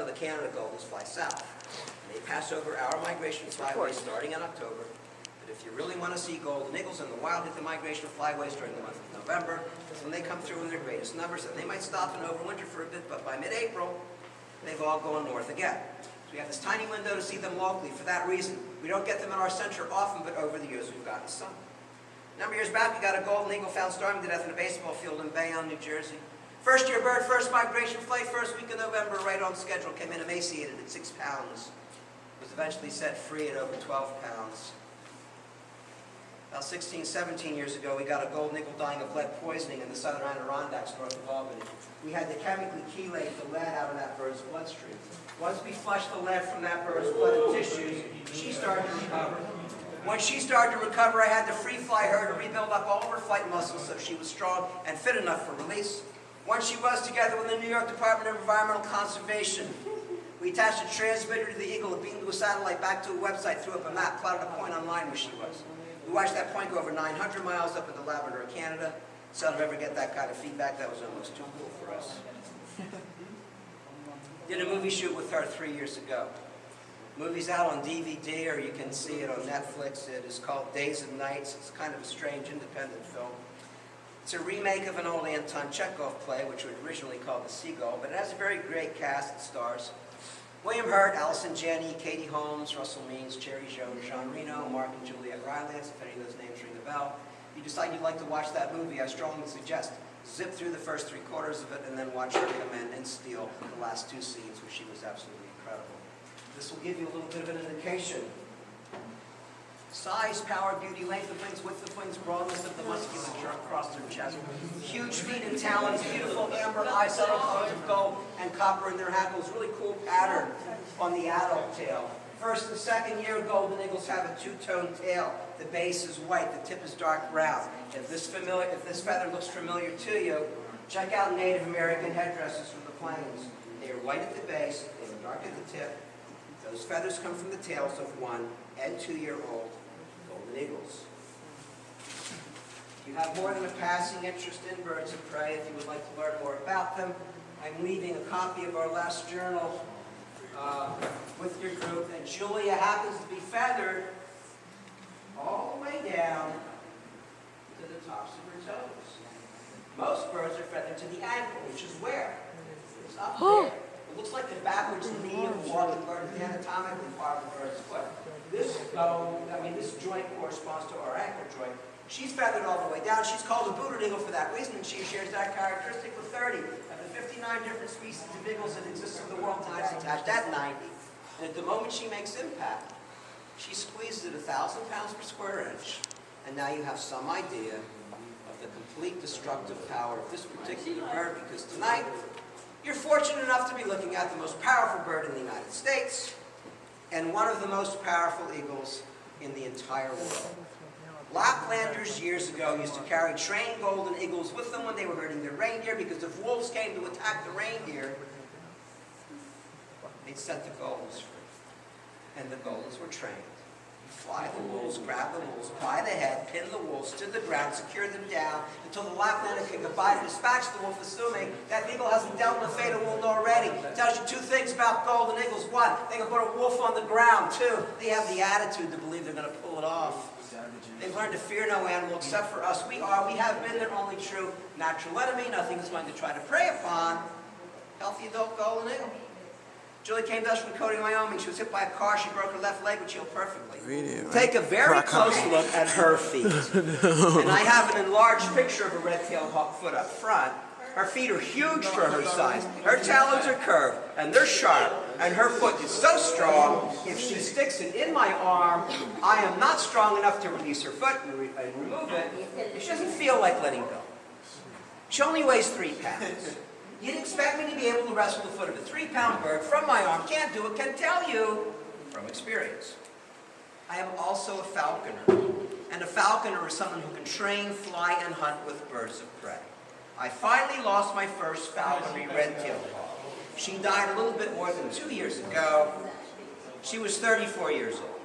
of the Canada Goldens fly south. And they pass over our migration flyways starting in October. But if you really want to see golden eagles in the wild, hit the migration flyways during the month of November. That's when they come through in their greatest numbers. And they might stop and overwinter for a bit, but by mid-April, they've all gone north again. So we have this tiny window to see them locally for that reason. We don't get them in our center often, but over the years we've gotten some. A number of years back, we got a golden eagle found starving to death in a baseball field in Bayonne, New Jersey. First year bird, first migration flight, first week of November, right on schedule. Came in emaciated at 6 pounds. Was eventually set free at over 12 pounds. About 16, 17 years ago, we got a golden eagle dying of lead poisoning in the southern Adirondacks north of Albany. We had to chemically chelate the lead out of that bird's bloodstream. Once we flushed the lead from that bird's blood and tissues, she started to recover. When she started to recover, I had to free fly her to rebuild up all of her flight muscles so she was strong and fit enough for release. Once she was together with the New York Department of Environmental Conservation, we attached a transmitter to the eagle, it beamed to a satellite, back to a website, threw up a map, plotted a point online where she was. We watched that point go over 900 miles up into Labrador, Canada. Seldom ever get that kind of feedback. That was almost too cool for us. Did a movie shoot with her 3 years ago. Movie's out on DVD, or you can see it on Netflix. It is called Days and Nights. It's kind of a strange independent film. It's a remake of an old Anton Chekhov play, which was originally called The Seagull, but it has a very great cast. It stars William Hurt, Allison Janney, Katie Holmes, Russell Means, Cherry Jones, Jean Reno, Mark and Juliette Rylance, if any of those names ring a bell. If you decide you'd like to watch that movie, I strongly suggest zip through the first 3/4 of it and then watch her come in and steal the last 2 scenes, where she was absolutely incredible. This will give you a little bit of an indication. Size, power, beauty, length of wings, width of wings, broadness of the musculature across their chest. Huge feet and talons, beautiful amber eyes, subtle colors of gold and copper in their hackles. Really cool pattern on the adult tail. First and second year, golden eagles have a 2-tone tail. The base is white, the tip is dark brown. If this feather looks familiar to you, check out Native American headdresses from the plains. They are white at the base, they are dark at the tip. Those feathers come from the tails of 1- and 2-year-old golden eagles. If you have more than a passing interest in birds of prey, if you would like to learn more about them, I'm leaving a copy of our last journal with your group. And Julia happens to be feathered all the way down to the tops of her toes. Most birds are feathered to the ankle, which is where? It's up there. It looks like the backwards knee of a walking bird, the anatomically part of the bird's foot. This joint corresponds to our ankle joint. She's feathered all the way down. She's called a booted eagle for that reason, and she shares that characteristic with 30 of the 59 different species of eagles that exist in the world. Tonight's attached at 90. And at the moment she makes impact, she squeezes it 1,000 pounds per square inch. And now you have some idea of the complete destructive power of this particular bird, because tonight, you're fortunate enough to be looking at the most powerful bird in the United States and one of the most powerful eagles in the entire world. Laplanders years ago used to carry trained golden eagles with them when they were herding their reindeer, because if wolves came to attack the reindeer, they'd set the goldens free. And the goldens were trained. Fly the wolves, grab the wolves by the head, pin the wolves to the ground, secure them down until the Laplander can goodbye to dispatch the wolf, assuming that eagle hasn't dealt with a fatal wound already. It tells you 2 things about golden eagles. 1, they can put a wolf on the ground. 2, they have the attitude to believe they're going to pull it off. They've learned to fear no animal except for us. We have been their only true natural enemy. Nothing is going to try to prey upon healthy adult golden eagle. Julie came to us from Cody, Wyoming. She was hit by a car. She broke her left leg, which healed perfectly. Take a very close look at her feet. And I have an enlarged picture of a red-tailed hawk foot up front. Her feet are huge for her size. Her talons are curved, and they're sharp. And her foot is so strong, if she sticks it in my arm, I am not strong enough to release her foot and remove it. She doesn't feel like letting go. She only weighs 3 pounds. You'd expect me to be able to wrestle the foot of a 3-pound bird from my arm. Can't do it, can tell you from experience. I am also a falconer. And a falconer is someone who can train, fly, and hunt with birds of prey. I finally lost my first falconry red-tailed hawk. She died a little bit more than 2 years ago. She was 34 years old.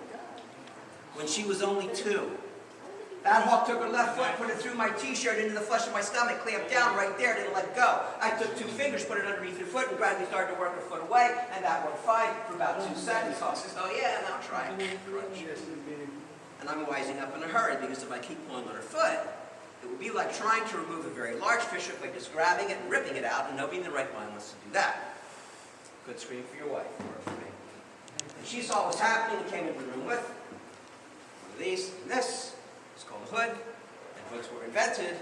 When she was only 2, That hawk took her left foot, put it through my t-shirt, into the flesh of my stomach, clamped down right there, didn't let go. I took 2 fingers, put it underneath her foot, and gradually started to work her foot away, and that worked fine for about 2 seconds. Hawk says, oh yeah, now try it. And I'm wising up in a hurry, because if I keep pulling on her foot, it would be like trying to remove a very large fish hook by just grabbing it and ripping it out, and nobody in the right mind wants to do that. Good scream for your wife, or for me. And she saw what was happening and came into the room with one of these and this. It's called a hood, and hoods were invented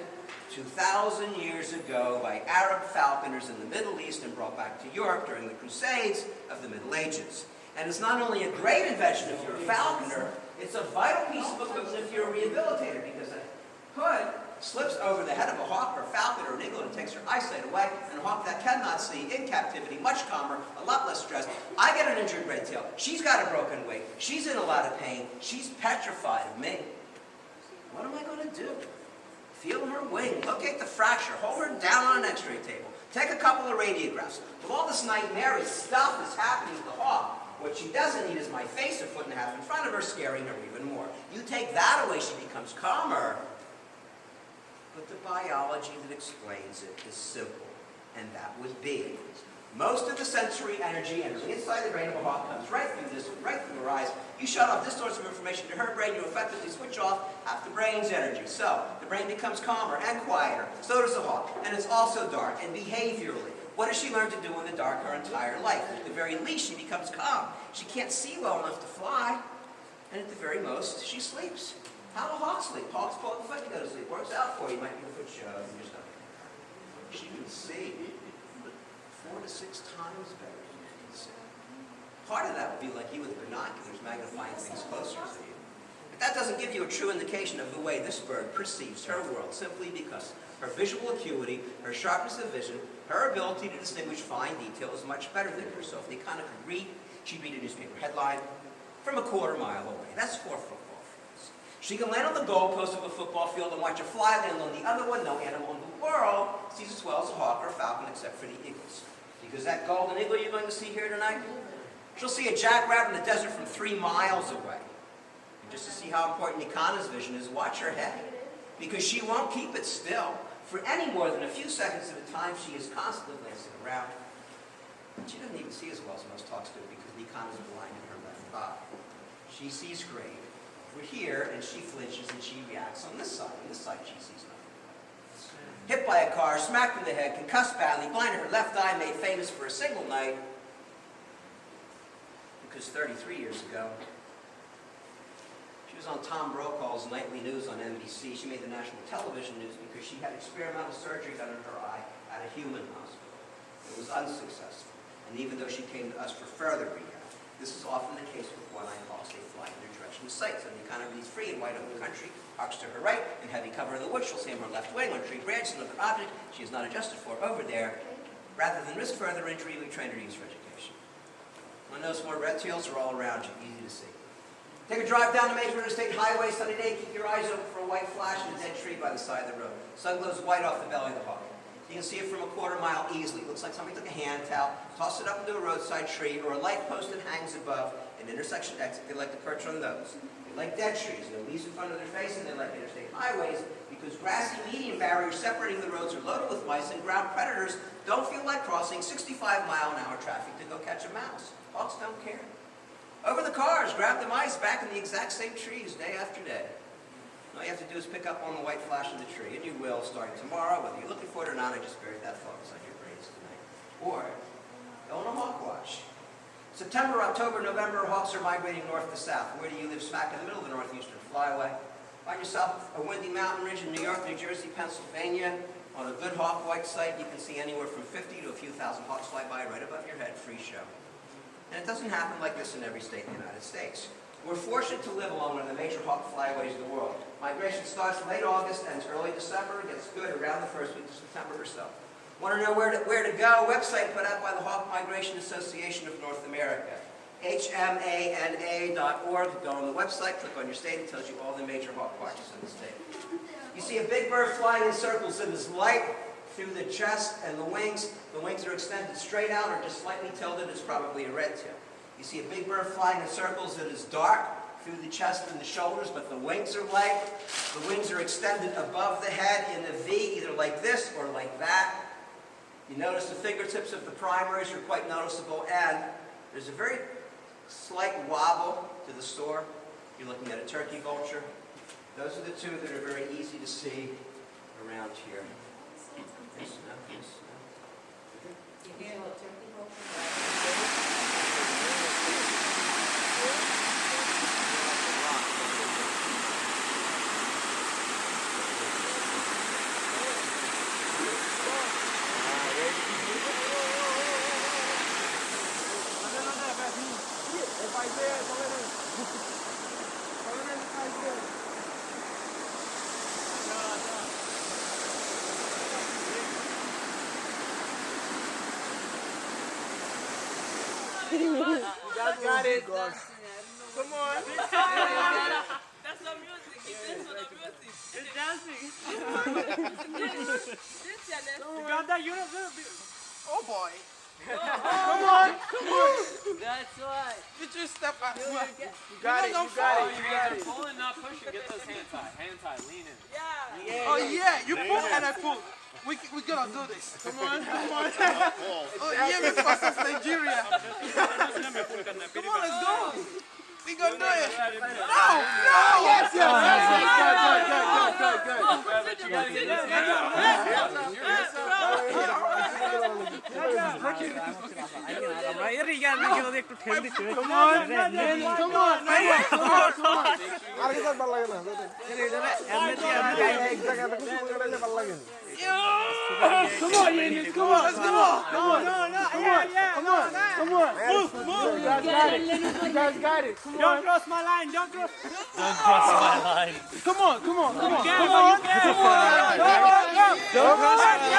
2,000 years ago by Arab falconers in the Middle East and brought back to Europe during the Crusades of the Middle Ages. And it's not only a great invention if you're a falconer, it's a vital piece of equipment if you're a rehabilitator, because a hood slips over the head of a hawk or a falcon or an eagle and takes her eyesight away, and a hawk that cannot see in captivity, much calmer, a lot less stressed. I get an injured red tail. She's got a broken wing. She's in a lot of pain. She's petrified of me. What am I going to do? Feel her wing, locate the fracture, hold her down on an x-ray table, take a couple of radiographs. With all this nightmarish stuff that's happening to the hawk, what she doesn't need is my face a foot and a half in front of her, scaring her even more. You take that away, she becomes calmer. But the biology that explains it is simple, and that would be most of the sensory energy entering inside the brain of a hawk comes right through this, right through her eyes. You shut off this source of information to her brain, you effectively switch off half the brain's energy. So the brain becomes calmer and quieter. So does the hawk. And it's also dark. And behaviorally, what has she learned to do in the dark her entire life? At the very least, she becomes calm. She can't see well enough to fly. And at the very most, she sleeps. How do hawks sleep? Hawks pull up the foot to go to sleep. Works out for you. Might be the foot shove and your stomach. She can see 4 to 6 times better than you can see. Part of that would be like you with binoculars, magnifying things closer to you. But that doesn't give you a true indication of the way this bird perceives her world, simply because her visual acuity, her sharpness of vision, her ability to distinguish fine detail is much better than yours. So if the economist could read, she'd read a newspaper headline from a quarter-mile away. That's 4 football fields. She can land on the goalpost of a football field and watch a fly land on the other one. No animal in the world sees as well as a hawk or a falcon, except for the eagles. Because that golden eagle you're going to see here tonight, she'll see a jackrabbit in the desert from 3 miles away. And just to see how important Nikana's vision is, watch her head. Because she won't keep it still. For any more than a few seconds at a time, she is constantly glancing around. But she doesn't even see as well as most hawks do, because Nikana's blind in her left eye. She sees gray over here, and she flinches and she reacts on this side. On this side, she sees nothing. Hit by a car, smacked in the head, concussed badly, blind in her left eye, made famous for a single night. Because 33 years ago, she was on Tom Brokaw's nightly news on NBC. She made the national television news because she had experimental surgery done in her eye at a human hospital. It was unsuccessful. And even though she came to us for further rehab, this is often the case with one-eyed hawks. They fly in their direction of sight. So Nikana reads free in wide open country, hawks to her right, in heavy cover in the woods. She'll see him her left wing on tree branch, another object she is not adjusted for over there. Rather than risk further injury, we train her to use for education. One knows more red tails are all around you, easy to see. Take a drive down the major interstate highway, sunny day, keep your eyes open for a white flash in a dead tree by the side of the road. Sun glows white off the belly of the hawk. You can see it from a quarter-mile easily. It looks like somebody took a hand towel, tossed it up into a roadside tree, or a light post that hangs above an intersection exit. They like to perch on those. They like dead trees, no leaves in front of their face, and they like interstate highways because grassy median barriers separating the roads are loaded with mice, and ground predators don't feel like crossing 65-mile-an-hour traffic to go catch a mouse. Hawks don't care. Over the cars, grab the mice back in the exact same trees day after day. All you have to do is pick up on the white flash in the tree, and you will starting tomorrow, whether you're looking for it or not. I just buried that thought inside your brains tonight. Or go on a hawk watch. September, October, November, hawks are migrating north to south. Where do you live? Smack in the middle of the northeastern flyway. Find yourself a windy mountain ridge in New York, New Jersey, Pennsylvania. On a good hawk watch site, you can see anywhere from 50 to a few thousand hawks fly by right above your head, free show. And it doesn't happen like this in every state in the United States. We're fortunate to live along one of the major hawk flyways of the world. Migration starts late August, ends early December, gets good around the first week of September or so. Want to know where to go? Website put out by the Hawk Migration Association of North America. HMANA.org. Go on the website, click on your state, it tells you all the major hawk watches in the state. You see a big bird flying in circles. It is light through the chest and the wings. The wings are extended straight out or just slightly tilted. It's probably a red tail. You see a big bird flying in circles. It is dark through the chest and the shoulders, but the wings are light. The wings are extended above the head in a V, either like this or like that. You notice the fingertips of the primaries are quite noticeable, and there's a very slight wobble to the store. You're looking at a turkey vulture. Those are the two that are very easy to see around here. Yes, no, yes, no. You guys got it. Come on. That's not music. It's dancing. You got that unit? Oh boy. Come on. That's why. Did you step out? You got it. You got it. Pulling, not pushing. Get those hand tied. Hand tied. Lean in. Yeah. Oh yeah, you pull and I pull. We gonna do this. Come on. Oh yeah, me versus Nigeria. Come on, let's go. We gonna do it. No. Yes. Good. Come on, Yannis, come on, let's go. Come on. Move. You guys got it. Come on. Don't cross my line. Come on. Don't cross my line.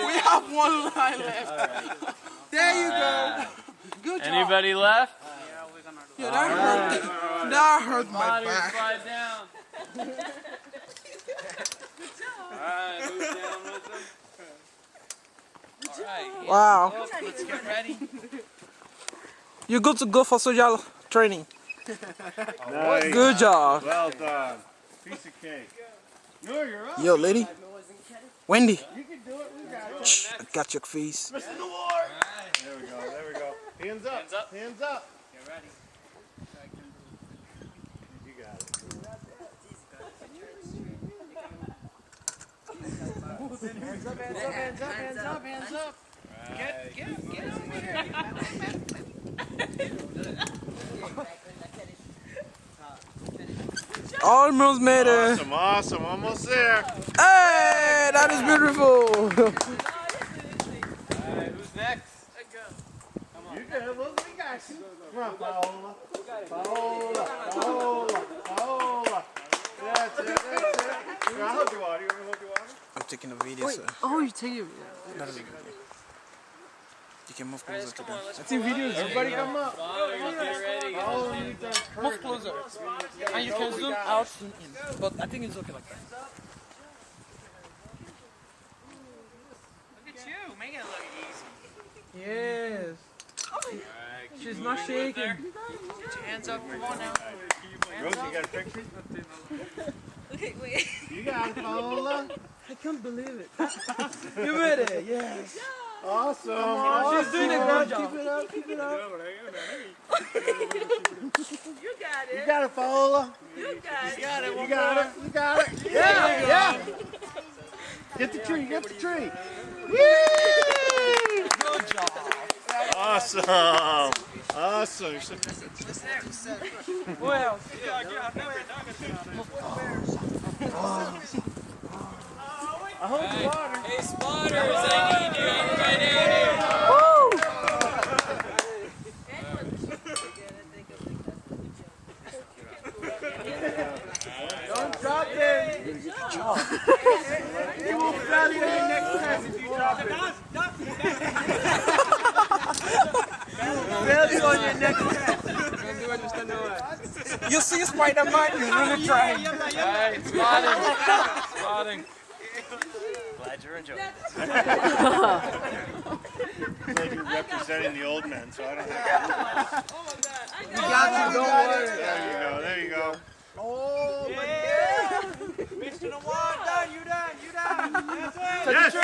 We have one line left. There you go. Good job. Anybody left? Yeah, that hurt my back. Slide down. Alright, move down with them. Alright. Wow. Let's get ready. You're good to go for social training. Nice. Good job. Well done. Piece of cake. No, you're up. Yo, lady. Wendy. You can do it. We got it. Shh, I got your face. There we go. Hands up. Hands up. Get ready. You got it. Hands up. Get Almost made it. Awesome. Almost there. Hey, that is beautiful. Alright, who's next? You good. Look, we got you. Come on, Paola. That's it. I'll hold you water. You want me to hold you water? I'm taking a video, sir. Oh, you're taking it. That is a good video. You can move closer to them. It's in videos. Everybody come up. Get ready. Move closer. And you can zoom out, zoom in. But I think it's okay like that. Look at you, making it look easy. Yes. Alright, She's not shaking. Get your hands up. Come on now. Rosie, you got a picture? Okay, wait. You got it, Paola. I can't believe it. You made it, yes. Awesome. She's doing a good job. Keep it up. You got it. You got it, Paola. You got it. You got it. Yeah. Get the tree. Whee! Good job. Awesome. Who else? I hold the water. Hey, spotters, I need you. Everybody down here. Don't drop it. You will fail you next time if you drop it. Fail you on your next test. You see Spider-Man, he's really trying. Alright, spotting. Glad you're in. Joe. Like you're representing the old men, so I don't know. You got you, don't worry. There you go. Oh, Yeah! Mr. the one, done, you done. That's it. Yes!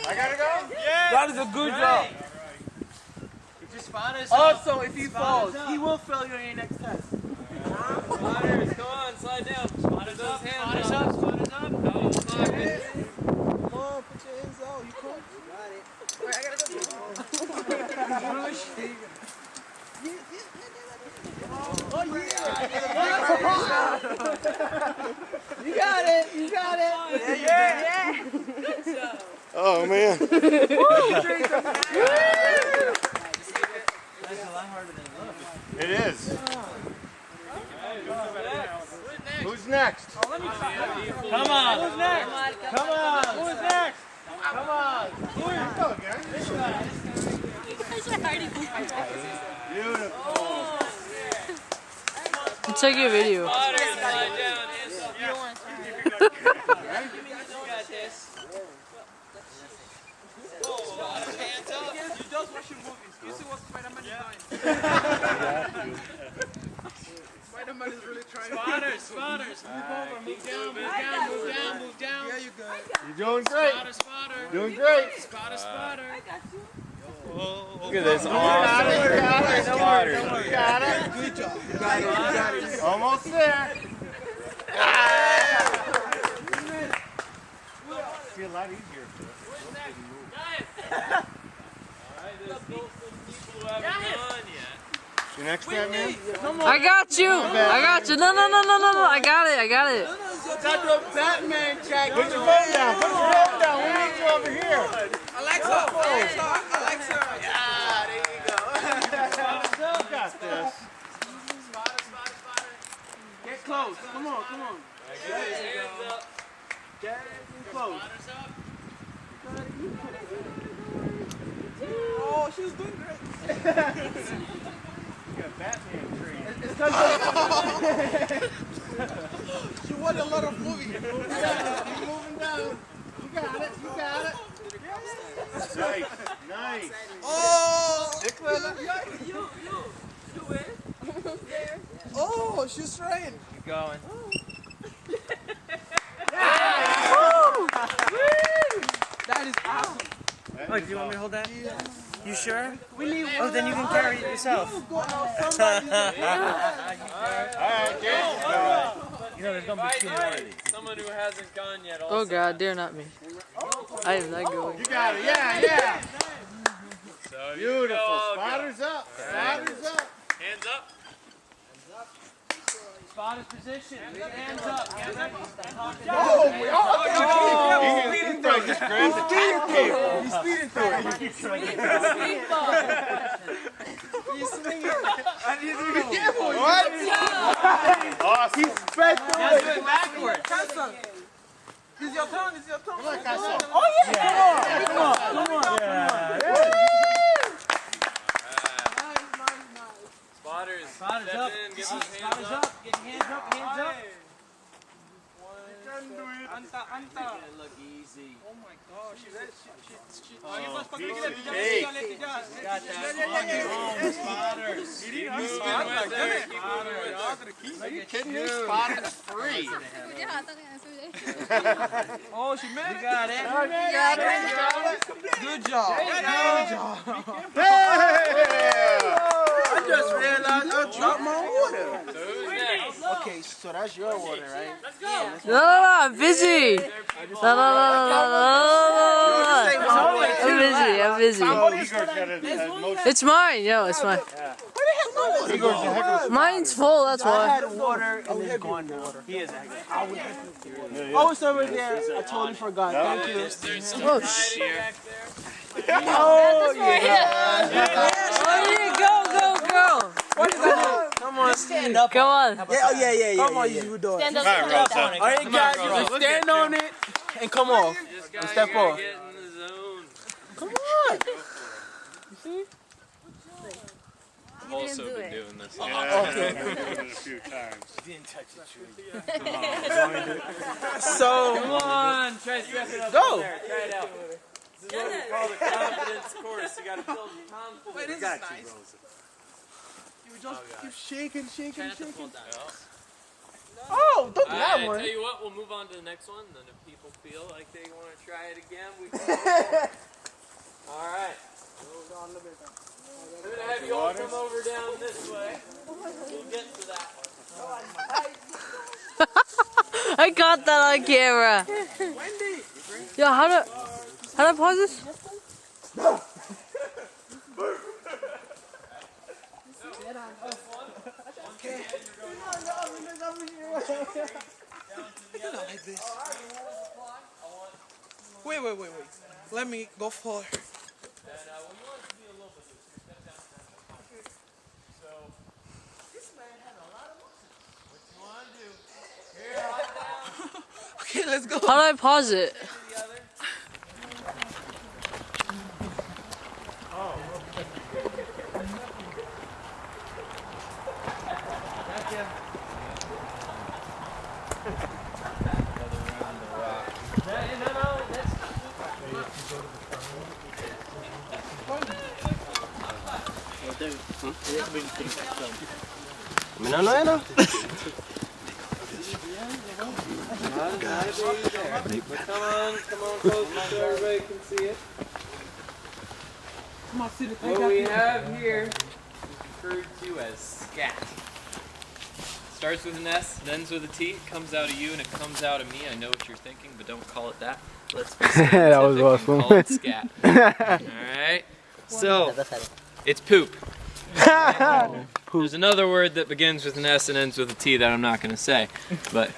I gotta go? Yeah! That is a good job. also, if he falls, he will fail you on your next test. Spotters, come on, slide down. Spotters up, spotters up, spotters up. No, spotters. Come on, put your hands out. You cool? Wait, I gotta go. Oh, yeah. You got it. You got it. Yeah. Good job. Oh, man. It is. Who's next? Come on. Who's next? Come on. Who's next? Come on. Here you go again. Beautiful. I'm taking a video. Spotters, slide down. Hands up. You got this. Spotters, hands up. You just watch your movies. You see what Spider-Man is doing. Spider-Man is really trying. Spotters. Move over. Move down. Yeah, you good. You're doing great. Spotter. Doing great. Spotter. I got you. Look at this. Awesome. You got it. Good job. Almost there. Be a lot easier. You next time, man? I got you. I got you. No. I got it. Got the Batman jacket. Put your phone down. Put your phone down. We need you over here. Alexa. Yeah, there you go. You got this. Get close. Come on. Get close. Oh, she's doing great. You got Batman tree. It's because she watched a lot of movies. Keep moving down. You got it. Nice. Oh, You win. There. oh, she's trying. Keep going. That is awesome. Look, do you want me to hold that? Yeah. You sure? We need Oh, then you can carry it yourself. go out. Somebody. All right, Jason. You know, there's gonna be two more of these. Someone who hasn't gone yet. Oh God, dare not me. I am not going. You got it. Yeah. So Beautiful. Spotters up. Spotters up. Hands up. Spotter's position. Hands up. Hands up. He probably just grabbed the tire cable. He's speeding through it. Speedball. He's swinging. What? Awesome. He's spread through Now it. do it backwards. Cousin. It's your turn. Like I said. Oh, yeah. Come on. Spotters. Spotters Step up. in. Give us Spotters hands up. up. Get your hands up. Hands up. Anta. Look easy. Oh, my gosh. Hey. Got that. Spotters. Keep moving with it. Keep moving with it. Are you kidding me? Spotters free. Oh, she made it. You got it. Good job. I just realized I dropped my water. So who's next? Okay, so that's your water, right? No, I'm busy. No. I'm busy. Igor's got a most. It's mine. Yo, it's mine. Igor's a heck of Mine's full. That's I why. had water and then gone now. He is Oh, it's over there. I totally forgot. Thank you. There's some Oh, pride back there. Oh, yeah. Oh, yeah, go. What is that? Come on. Stand up. Go on. Yeah, Come on, you do it. Stand up. All right, Rosa. All right, guys, you just stand on it and come off. This guy, Step you gotta off. get in the zone. Come on. You see? also been doing this. Yeah, I've been doing it a few times. Didn't touch the tree. So, Come on, try to strap it up. Go. There, try it out. This is what we call the confidence course. You gotta build confidence. wait, this is nice. You just keep shaking, shaking, shaking. Oh, don't do that Alright, one. tell you what, we'll move on to the next one. Then if people feel like they want to try it again, we can. Alright. I'm gonna have you all come over down this way. We'll get to that one. I got that on camera. Yo, how do I pause this? Wait. Let me go for it. Okay, let's go. How do I pause it? Come on, close so everybody can see it. What we have here is referred to as scat. Starts with an S, then ends with a T, it comes out of you and it comes out of me. I know what you're thinking, but don't call it that. Let's be That was scientific and awesome. call it scat. Alright? So, it's poop. There's another word that begins with an S and ends with a T that I'm not going to say, but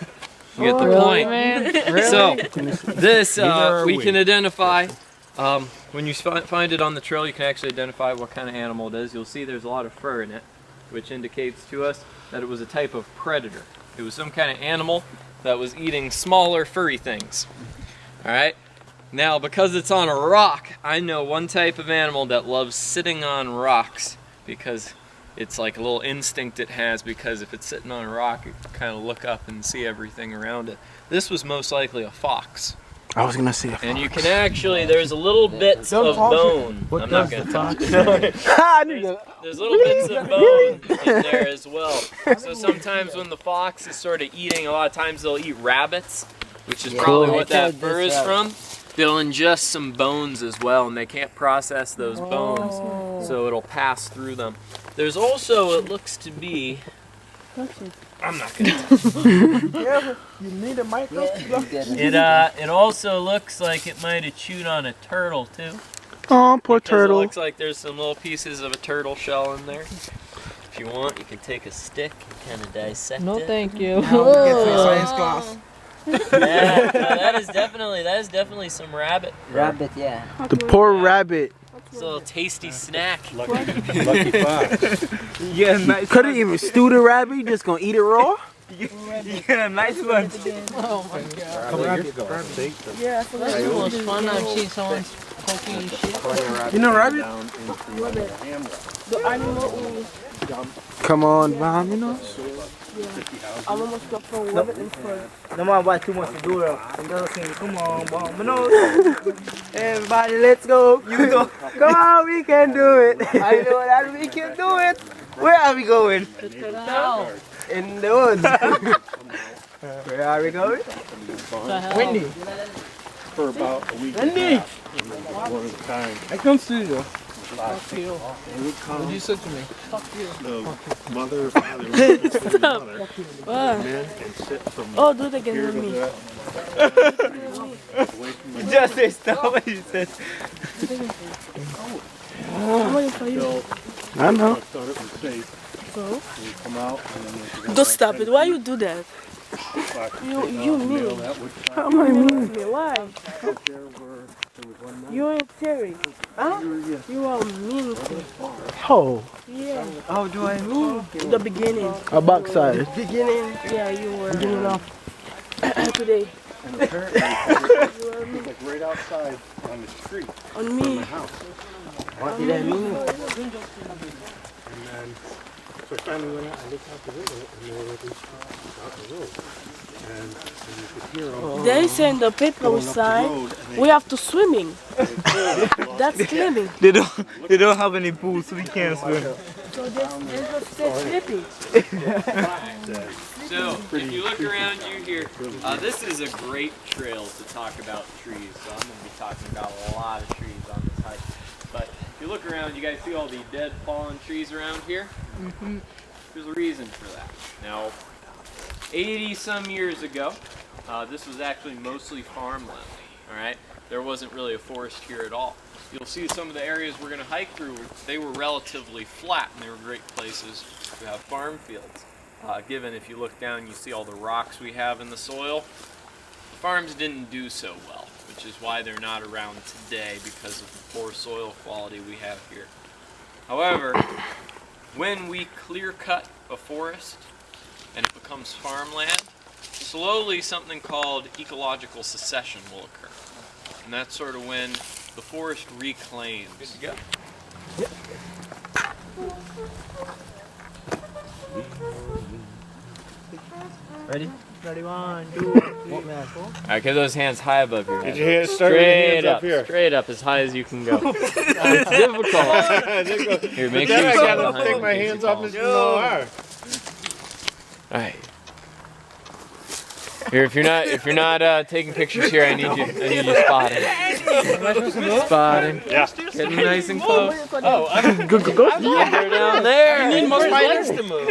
you get the point. So, this we can identify. When you find it on the trail, you can actually identify what kind of animal it is. You'll see there's a lot of fur in it, which indicates to us that it was a type of predator. It was some kind of animal that was eating smaller furry things. Alright? Now, because it's on a rock, I know one type of animal that loves sitting on rocks because it's like a little instinct it has, because if it's sitting on a rock, it can kind of look up and see everything around it. This was most likely a fox. I was gonna say. And you can actually, there's a little bits of bone. I'm not going to talk. There's little bits of bone in there as well. So sometimes when the fox is sort of eating, a lot of times they'll eat rabbits, which is probably what that fur is from. They'll ingest some bones as well, and they can't process those bones, so it'll pass through them. There's also, it looks to be, I'm not going to touch it. Yeah, you need a microscope. It also looks like it might have chewed on a turtle too. Oh, poor Because turtle. it looks like there's some little pieces of a turtle shell in there. If you want, you can take a stick and kind of dissect No, it. thank you. Get my science class. Yeah, no, that is definitely some rabbit. Rabbit, yeah. The poor rabbit. It's a little tasty snack. Lucky fox. Yeah, nice. Couldn't even stew the rabbit. You just gonna eat it raw? You get a nice one. Oh my god. Yeah, That's the most fun I've seen someone cooking and shit. you know rabbit? The animal Come on, Mom, you know. I'm almost got from rabbit and fur. No man buy too much to do though. Come on, bomb. Everybody, let's go. You go. Come on, we can do it. I know that we can do it. Where are we going? In the woods. Where are we going? Wendy. For about a week. Wendy. One at a time. I come see you. Fuck you. What did you say to me? Fuck you. The mother, father, the mother, What? men, and sit from Oh, do it again here with to me. that. Away from the Just say stop what you said. I'm waiting for you. so I know. I thought it was safe. So? We come out and then we go Don't stop it. Why you do that? back You and mean. nail that wood How am I mean? Why? there where there was one man. You ain't Terry. Huh? You are mean. Oh, Yeah. How do I move? The beginning. a backside. Beginning. Yeah, you were. Beginning of. Today. And apparently, it was like right outside on the street. On From me. the house. What did that mean? And then, so I finally went out and looked out the window, and they were already out the road. And you could hear them. They say in the paper Going we up the sign, road, and we have to swimming. That's claiming. They don't have any pools, so we can't swim. So they just say sleeping. So, if you look around you here, this is a great trail to talk about trees. So I'm going to be talking about a lot of trees on this hike. But if you look around, you guys see all the dead, fallen trees around here? There's a reason for that. Now, 80 some years ago, this was actually mostly farmland. All right, there wasn't really a forest here at all. You'll see some of the areas we're going to hike through, they were relatively flat, and they were great places to have farm fields. Given if you look down, you see all the rocks we have in the soil. The farms didn't do so well, which is why they're not around today because of the poor soil quality we have here. However, when we clear cut a forest and it becomes farmland, slowly something called ecological succession will occur. And that's sort of when the forest reclaims. Good to go. Ready? Ready, 1, 2, 3, 4. Alright, get those hands high above your head. Get your hands, start with your hands up here. Straight up, as high as you can go. It's difficult. Here, make sure you I stand gotta behind take me my in case hands you off fall. Mr. Noir. Alright. Here, if you're not taking pictures here, I need you spotted. Spotted. Yeah. Getting nice and close. Oh, They're down there. you need more spiders to move.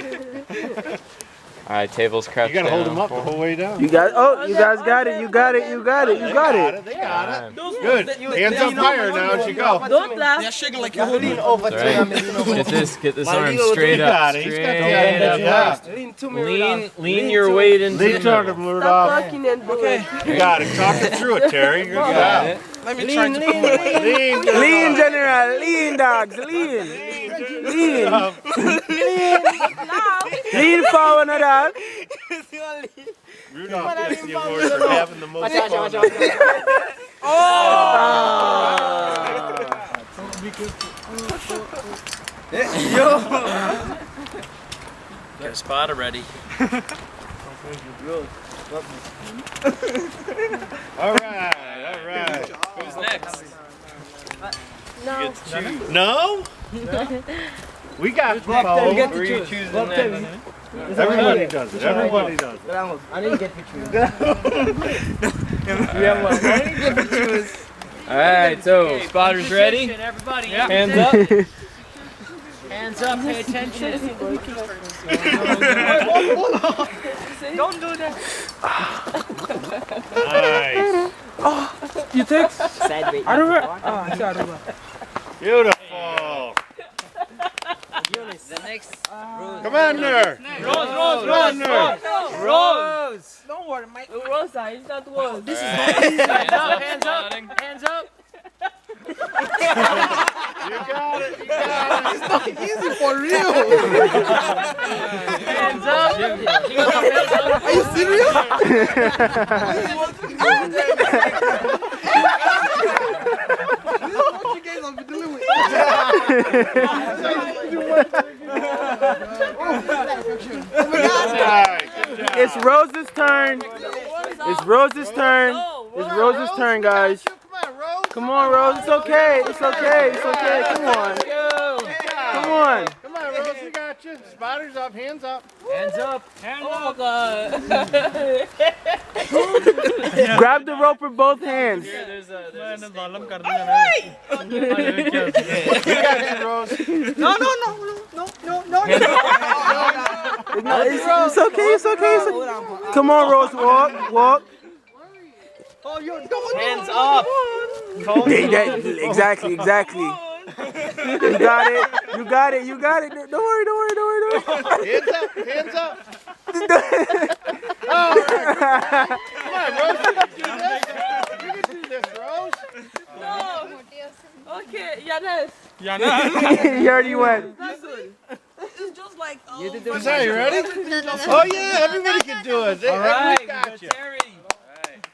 Alright, tables crouched You gotta hold down. them up the whole way down. You guys got it. You got it. They got it. Good. Hands up higher now as you go. Don't laugh. They're shaking like you're holding. Get this arm straight up. He's got the idea. Straight. Lean your weight into the Lean toward middle. him, Rudolph. Stop talking and do it. You got it. Talk it through it, Terry. You're good Got job. it. Let me try to come away. Lean. Lean, General. Lean, dogs. Lean. Lean. Lean forward, no dog. Rudolph gets the award for having the most fun. Got a spot already. All right. Who's next? No. No? We got Who are you both. choosing next? Everybody does it. Everybody does it. I didn't get pictures. Alright, so spotters ready? Everybody, Hands up. hands up, pay attention. Don't do that. Nice. You take Sad bait. Aruba. Ah, it's Aruba. Beautiful. The next. Come on there. Come on there. Rose! Don't worry, Mike. Rosa, it's not Rose. This is hands up, Hands up, hands up. You got it. You got it. Easy for real. Hands up. Are you serious? This is what you guys have been dealing with. It's Rose's turn. It's Rose's turn. It's Rose's turn, guys. Come on, Rose. It's okay. It's okay. It's okay. Come on. Come on. Come on, Rose. We got you. Spotters up. Hands up. Hands up. Oh my God. Grab the rope with both hands. There's a We got you, Rose. No. It's okay. It's okay. Come on, Rose. Walk. Oh, you don't. Hands up. Exactly. You got it. Don't worry. Hands up. Oh, come on, Rose. You can do this, Rose. No. Okay, Yanes. You already went. That's good. It's just like. Is that you ready? Oh yeah, everybody can do it. All right, Everybody got you. Alright,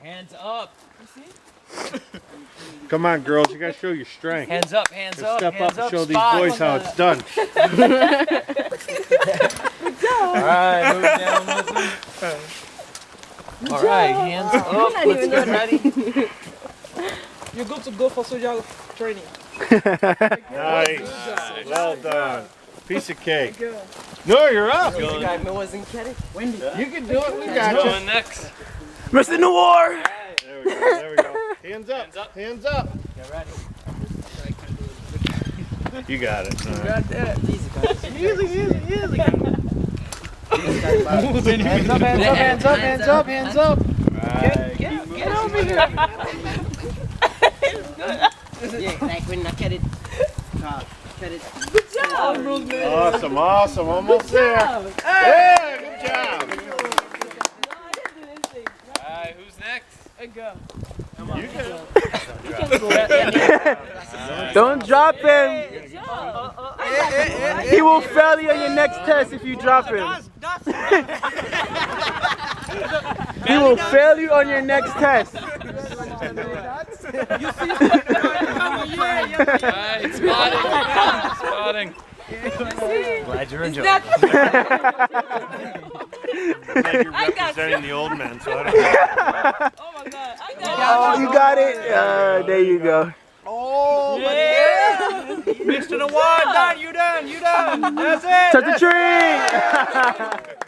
Hands up. Come on, girls, you gotta show your strength. Hands up, hands up, Step hands up and show these spot. boys how it's done. Alright, move down with them. Alright, hands up. Let's get ready. You're good to go for soldier training. Nice. Well done. Piece of cake. No, you're up. You guys wasn't kidding. Wendy. You can do it. We got Going you. next. Missing the war. There we go. There we go. Hands up. Hands up. Hands up. Get ready. You got it. All right. Got that. Easy, guys. Easy. Hands up, hands up, hands up, hands up. Get over here. Yeah, like when I cut it. Cut it. Awesome, awesome. Almost there. Yeah, good job. Alright, who's next? Go. You got it. Don't drop him. He will fail you on your next test if you drop him. He will fail you on your next test. Alright, spotting. Glad you're enjoying That- Glad you're representing the old men, so I don't Oh my god. I got Oh, you got it? There you go. Oh, yeah. Mixed to the one. Done. You done. That's it. Touch the tree.